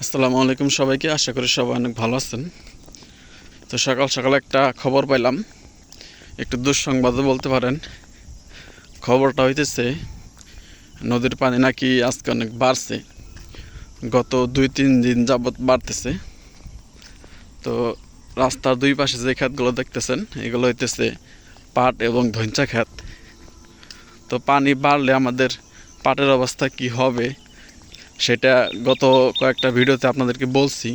আসসালামু আলাইকুম সবাইকে। আশা করি সবাই অনেক ভালো আছেন। তো সকাল সকাল একটা খবর পাইলাম, একটু দুঃসংবাদও বলতে পারেন। খবরটা হইতেছে নদীর পানি নাকি আজকে অনেক বাড়ছে, গত 2-3 দিন যাবৎ বাড়তেছে। তো রাস্তার দুই পাশে যে ক্ষেতগুলো দেখতেছেন এগুলো হইতেছে পাট এবং ধইঞ্চা ক্ষেত। তো পানি বাড়লে আমাদের পাটের অবস্থা কি হবে সেটা গত কয়েকটা ভিডিওতে আপনাদেরকে বলছি।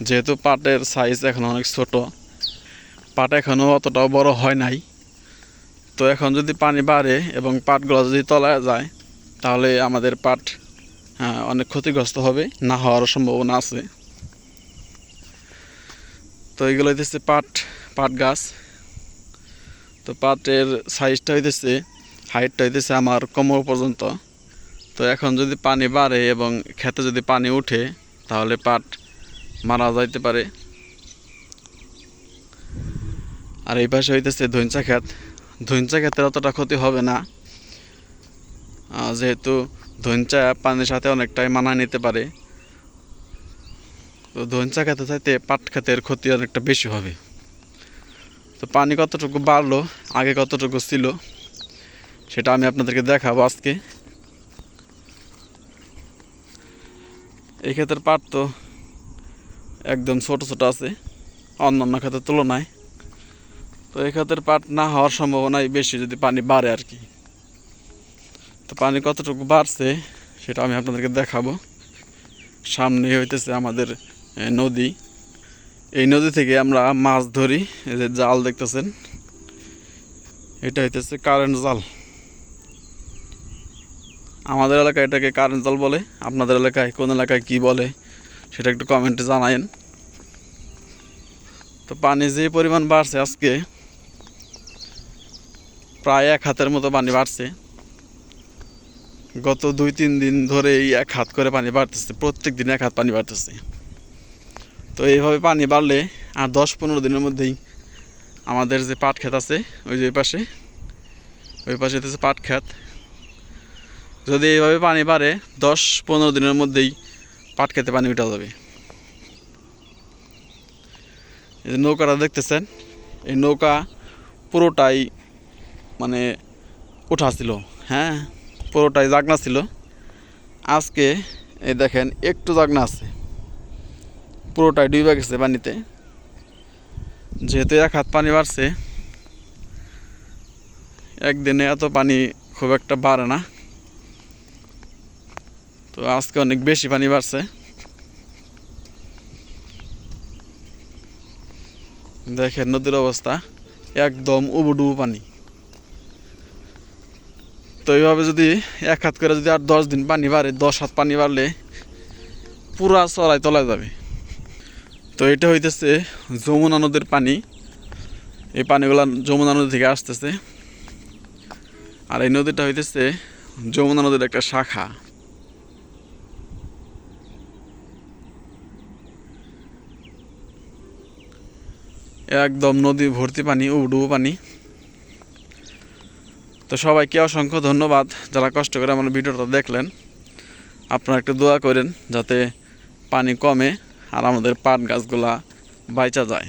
যেহেতু পাটের সাইজ এখন অনেক ছোট, পাট এখনও অতটাও বড় হয় নাই। তো এখন যদি পানি বাড়ে এবং পাটগুলো যদি তলায় যায় তাহলে আমাদের পাট অনেক ক্ষতিগ্রস্ত হবে, না হওয়ার সম্ভাবনা আছে। তো এইগুলো হইতেছে পাট গাছ। তো পাটের সাইজটা হইতেছে, হাইটটা হইতেছে আমার কোমর পর্যন্ত। তো এখন যদি পানি বাড়ে এবং খেতে যদি পানি উঠে তাহলে পাট মারা যাইতে পারে। আর এই পাশে হইতেছে ধইঞ্চা ক্ষেত। ধইঞ্চা ক্ষেতের অতটা ক্ষতি হবে না, যেহেতু ধইঞ্চা পানির সাথে অনেকটাই মানায় নিতে পারে। তো ধইঞ্চা ক্ষেতে চাইতে পাট ক্ষেতের ক্ষতি অনেকটা বেশি হবে। তো পানি কতটুকু বাড়লো, আগে কতটুকু ছিল সেটা আমি আপনাদেরকে দেখাবো আজকে। এই ক্ষেতের পাট তো একদম ছোট ছোট আছে অন্যান্য ক্ষেতের তুলনায়। তো এই ক্ষেতের পাট না হওয়ার সম্ভাবনাই বেশি যদি পানি বাড়ে আর কি। তো পানি কতটুকু বাড়ছে সেটা আমি আপনাদেরকে দেখাবো। সামনে হইতেছে আমাদের নদী। এই নদী থেকে আমরা মাছ ধরি। এই যে জাল দেখতেছেন, এটা হইতেছে কারেন্ট জাল। আমাদের এলাকায় এটাকে কারেন্ট জাল বলে, আপনাদের এলাকায় কোন এলাকায় কি বলে সেটা একটু কমেন্টে জানায়েন। তো পানি যে পরিমাণ বাড়ছে আজকে, প্রায় 1 হাতের মতো পানি বাড়ছে। গত 2-3 দিন ধরে এই 1 হাত করে পানি বাড়তেছে, প্রত্যেক দিন 1 হাত পানি বাড়তেছে। তো এইভাবে পানি বাড়লে আর 10-15 দিনের মধ্যেই আমাদের যে পাট ক্ষেত আছে ওই যে ওই পাশে হচ্ছে পাট ক্ষেত, যদি এইভাবে পানি বাড়ে 10-15 দিনের মধ্যেই পাট খেতে পানি উঠে যাবে। এই যে নৌকাটা দেখতেছেন, এই নৌকা পুরোটাই মানে ওঠা ছিল, হ্যাঁ পুরোটাই জাগনা ছিল। আজকে এই দেখেন একটু জাগনা আছে, পুরোটাই ডুবে গেছে পানিতে। যেহেতু 1 হাত পানি বাড়ছে, একদিনে এত পানি খুব একটা বাড়ে না। তো আজকে অনেক বেশি পানি বাড়ছে। দেখেন নদীর অবস্থা একদম উবুডুবু পানি। তো এইভাবে যদি 1 হাত করে যদি আর 10 দিন পানি বাড়ে, 10 হাত পানি বাড়লে পুরা চড়াই তলায় যাবে। তো এটা হইতেছে যমুনা নদীর পানি। এই পানিগুলো যমুনা নদী থেকে আসতেছে। আর এই নদীটা হইতেছে যমুনা নদীর একটা শাখা। একদম নদী ভর্তি পানি, উবুডুবু পানি। তো সবাইকে অসংখ্য ধন্যবাদ যারা কষ্ট করে আমার ভিডিওটা দেখলেন। আপনারা একটু দোয়া করেন যাতে পানি কমে আর আমাদের পাট গাছগুলা বাইচা যায়।